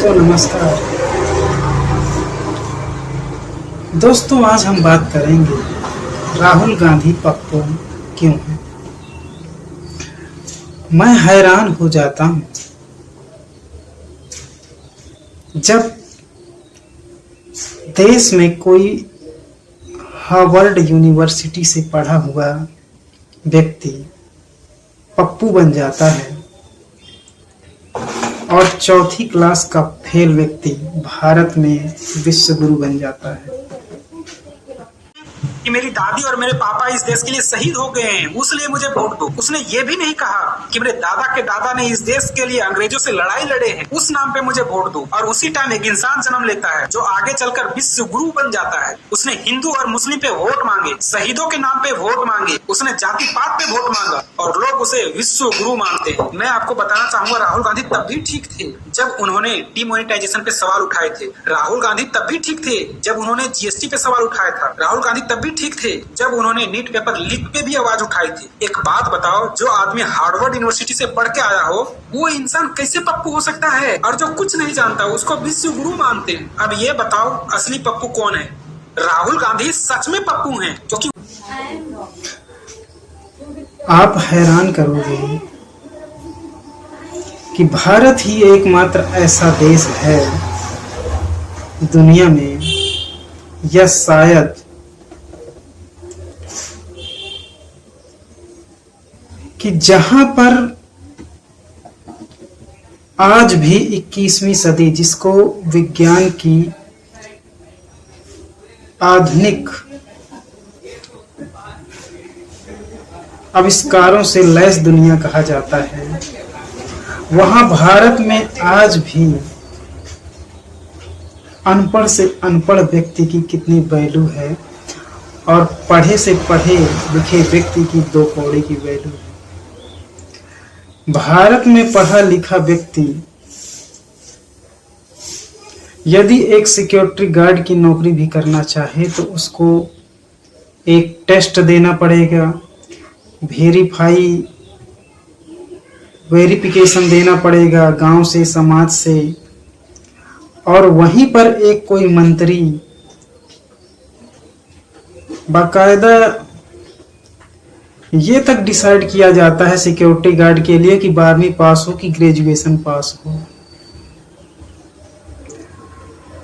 दोस्तों नमस्कार। दोस्तों आज हम बात करेंगे राहुल गांधी पप्पू क्यों है। मैं हैरान हो जाता हूं जब देश में कोई हार्वर्ड यूनिवर्सिटी से पढ़ा हुआ व्यक्ति पप्पू बन जाता है और चौथी क्लास का फेल व्यक्ति भारत में विश्व गुरु बन जाता है। कि मेरी दादी और मेरे पापा इस देश के लिए शहीद हो गए हैं, उसलिए मुझे वोट दो। उसने ये भी नहीं कहा कि मेरे दादा के दादा ने इस देश के लिए अंग्रेजों से लड़ाई लड़े हैं, उस नाम पे मुझे वोट दो। और उसी टाइम एक इंसान जन्म लेता है जो आगे चलकर विश्व गुरु बन जाता है। उसने हिंदू और मुस्लिम पे वोट मांगे, शहीदों के नाम पे वोट मांगे, उसने जाति पात पे वोट मांगा और लोग उसे विश्व गुरु मानते हैं। मैं आपको बताना चाहूंगा राहुल गांधी तब भी ठीक थे जब उन्होंने डिमोनेटाइजेशन पे सवाल उठाए थे। राहुल गांधी तब भी ठीक थे जब उन्होंने जीएसटी पे सवाल उठाया था। राहुल गांधी तब भी ठीक थे जब उन्होंने नीट पेपर लीक पे भी आवाज उठाई थी। एक बात बताओ, जो आदमी हार्वर्ड यूनिवर्सिटी से पढ़ के आया हो वो इंसान कैसे पप्पू हो सकता है? और जो कुछ नहीं जानता उसको विश्व गुरु मानते हैं। अब ये बताओ असली पप्पू कौन है? राहुल गांधी सच में पप्पू हैं क्योंकि आप हैरान करोगे कि भारत ही एकमात्र ऐसा देश है दुनिया में या शायद कि जहां पर आज भी 21वीं सदी, जिसको विज्ञान की आधुनिक आविष्कारों से लैस दुनिया कहा जाता है, वहां भारत में आज भी अनपढ़ से अनपढ़ व्यक्ति की कितनी वैल्यू है और पढ़े से पढ़े लिखे व्यक्ति की दो कौड़ी की वैल्यू है। भारत में पढ़ा लिखा व्यक्ति यदि एक सिक्योरिटी गार्ड की नौकरी भी करना चाहे तो उसको एक टेस्ट देना पड़ेगा, वेरिफिकेशन देना पड़ेगा गांव से, समाज से, और वहीं पर एक कोई मंत्री बाकायदा ये तक डिसाइड किया जाता है सिक्योरिटी गार्ड के लिए कि 12वीं पास हो कि ग्रेजुएशन पास हो।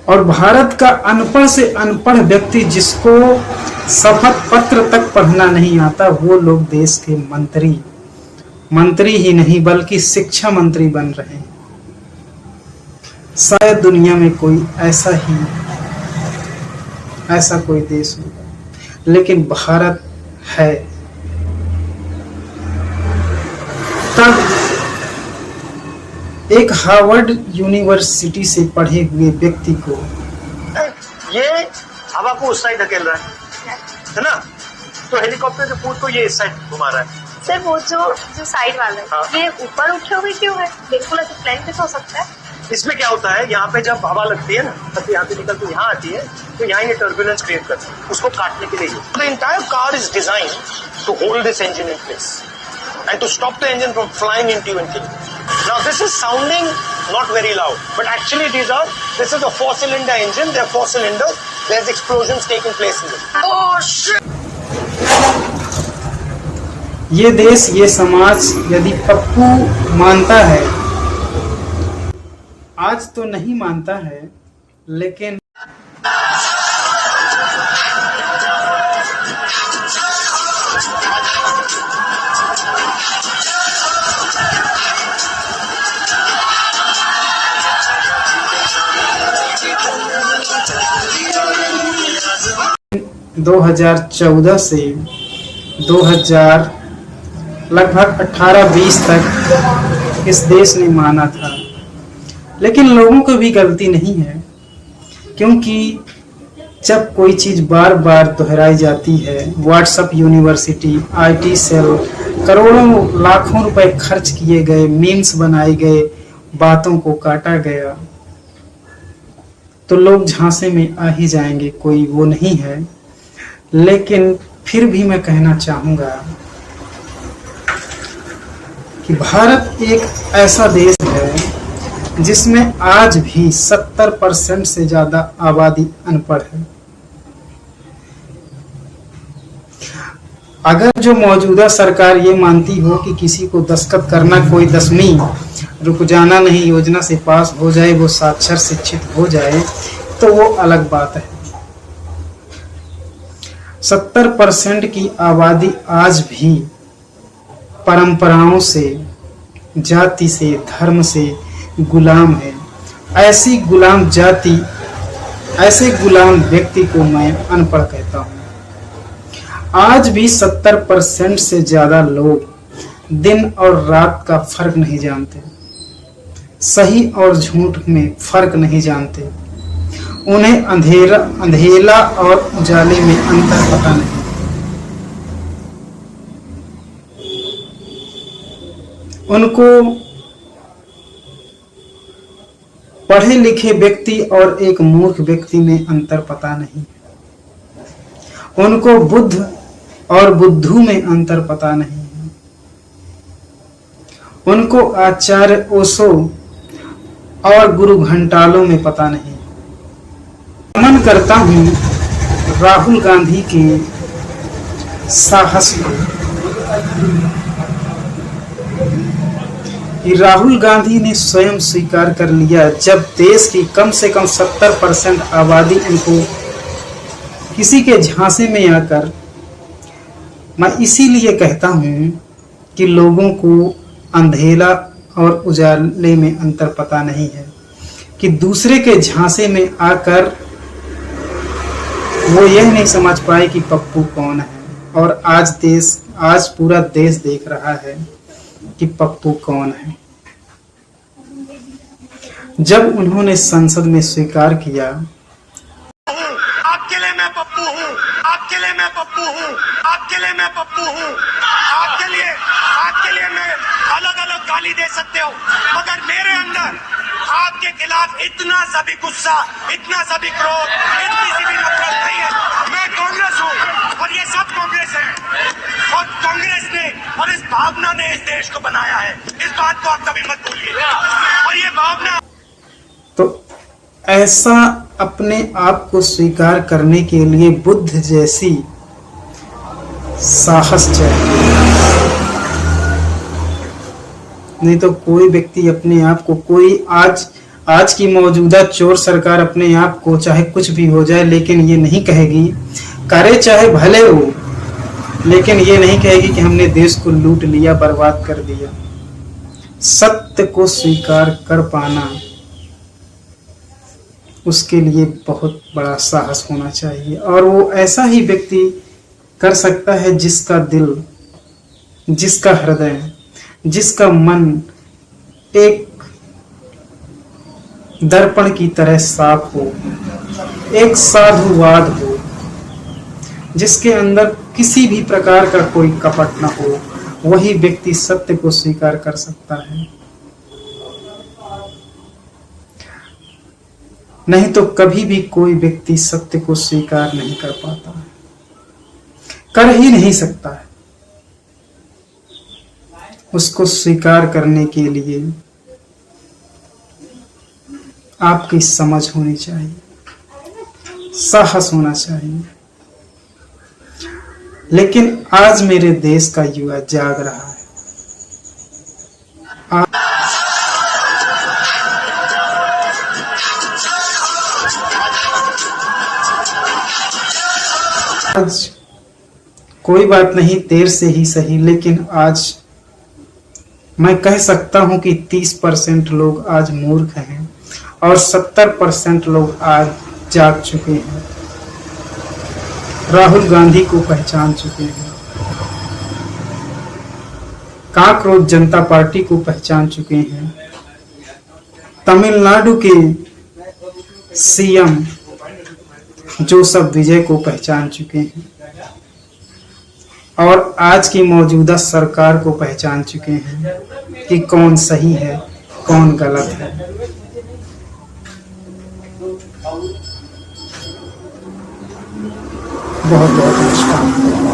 और भारत का अनपढ़ से अनपढ़ व्यक्ति जिसको शपथ पत्र तक पढ़ना नहीं आता, वो लोग देश के मंत्री ही नहीं बल्कि शिक्षा मंत्री बन रहे हैं। शायद दुनिया में कोई ऐसा कोई देश हो, लेकिन भारत है। तब एक हार्वर्ड यूनिवर्सिटी से पढ़े हुए व्यक्ति को ये हवा को उस साइड धकेल रहा है ना, तो हेलीकॉप्टर के पूत को ये इस साइड घुमा रहा है। सर वो जो साइड वाला है, हाँ। ये ऊपर उठे हुए क्यों है? बिल्कुल ऐसे प्लेन पे हो सकता है। इसमें क्या होता है, यहाँ पे जब हवा लगती है ना, तब यहाँ से निकल के यहाँ आती है, तो यहाँ ये टर्बुलेंस क्रिएट करती है, उसको काटने के लिए। The entire car is design to hold this engine in place and to stop the engine from flying into you and killing you. Now this is sounding not very loud, but actually this is a 4-cylinder engine. There are 4 cylinders. There's explosions taking place in it. Oh shit! ये देश, ये समाज यदि पप्पू मानता है, आज तो नहीं मानता है, लेकिन दो 2014 से 2000 लगभग 18-20 तक इस देश ने माना था, लेकिन लोगों को भी गलती नहीं है, क्योंकि जब कोई चीज बार बार दोहराई जाती है, व्हाट्सएप यूनिवर्सिटी, आईटी सेल, करोड़ों लाखों रुपए खर्च किए गए, मीम्स बनाए गए, बातों को काटा गया, तो लोग झांसे में आ ही जाएंगे, कोई वो नहीं है। लेकिन फिर भी मैं कहना चाहूंगा कि भारत एक ऐसा देश है जिसमें आज भी 70% से ज्यादा आबादी अनपढ़ है। अगर जो मौजूदा सरकार ये मानती हो कि किसी को दस्तखत करना कोई 10वीं रुक जाना नहीं योजना से पास हो जाए, वो साक्षर शिक्षित हो जाए, तो वो अलग बात है। 70% की आबादी आज भी परंपराओं से, जाति से, धर्म से गुलाम है। ऐसी गुलाम जाति, ऐसे गुलाम व्यक्ति को मैं अनपढ़ कहता हूँ। आज भी 70% से ज्यादा लोग दिन और रात का फर्क नहीं जानते, सही और झूठ में फर्क नहीं जानते। उन्हें अंधेला और उजाले में अंतर पता नहीं। उनको पढ़े लिखे व्यक्ति और एक मूर्ख व्यक्ति में अंतर पता नहीं। उनको बुद्ध और बुद्धू में अंतर पता नहीं है। उनको आचार्य ओशो और गुरु घंटालों में पता नहीं। नमन करता हूं राहुल गांधी के साहस को। राहुल गांधी ने स्वयं स्वीकार कर लिया, जब देश की कम से कम 70% आबादी उनको किसी के झांसे में आकर, मैं इसीलिए कहता हूं कि लोगों को अंधेरा और उजाले में अंतर पता नहीं है, कि दूसरे के झांसे में आकर वो यह नहीं समझ पाए कि पप्पू कौन है। और आज पूरा देश देख रहा है कि पप्पू कौन है। जब उन्होंने संसद में स्वीकार किया, आपके लिए मैं पप्पू हूँ, आपके लिए मैं पप्पू हूँ, आपके लिए मैं पप्पू हूँ, आपके लिए मैं अलग अलग गाली दे सकते हो, मगर मेरे अंदर आपके खिलाफ इतना सा भी गुस्सा, इतना सा भी क्रोध, इतनी सी भी नफरत नहीं है। मैं कांग्रेस हूँ और ये सब कांग्रेस है, और कांग्रेस ने और इस भावना ने इस देश को बनाया है। इस बात को आप कभी मत भूलिए। और ये भावना, तो ऐसा अपने आप को स्वीकार करने के लिए बुद्ध जैसी साहस चाहिए। नहीं तो कोई व्यक्ति अपने आप को, कोई आज की मौजूदा चोर सरकार अपने आप को, चाहे कुछ भी हो जाए, लेकिन ये नहीं कहेगी, करे चाहे भले हो, लेकिन ये नहीं कहेगी कि हमने देश को लूट लिया, बर्बाद कर दिया। सत्य को स्वीकार कर पाना, उसके लिए बहुत बड़ा साहस होना चाहिए। और वो ऐसा ही व्यक्ति कर सकता है जिसका दिल, जिसका हृदय, जिसका मन एक दर्पण की तरह साफ हो, एक साधुवाद हो, जिसके अंदर किसी भी प्रकार का कोई कपट न हो, वही व्यक्ति सत्य को स्वीकार कर सकता है। नहीं तो कभी भी कोई व्यक्ति सत्य को स्वीकार नहीं कर पाता, कर ही नहीं सकता है। उसको स्वीकार करने के लिए आपकी समझ होनी चाहिए, साहस होना चाहिए। लेकिन आज मेरे देश का युवा जाग रहा है। आज कोई बात नहीं, देर से ही सही, लेकिन आज मैं कह सकता हूं कि 30% लोग आज मूर्ख हैं और 70% लोग आज जाग चुके हैं, राहुल गांधी को पहचान चुके हैं, काकरोच जनता पार्टी को पहचान चुके हैं, तमिलनाडु के सीएम जोसेफ विजय को पहचान चुके हैं और आज की मौजूदा सरकार को पहचान चुके हैं कि कौन सही है, कौन गलत है। बहुत बहुत नमस्कार।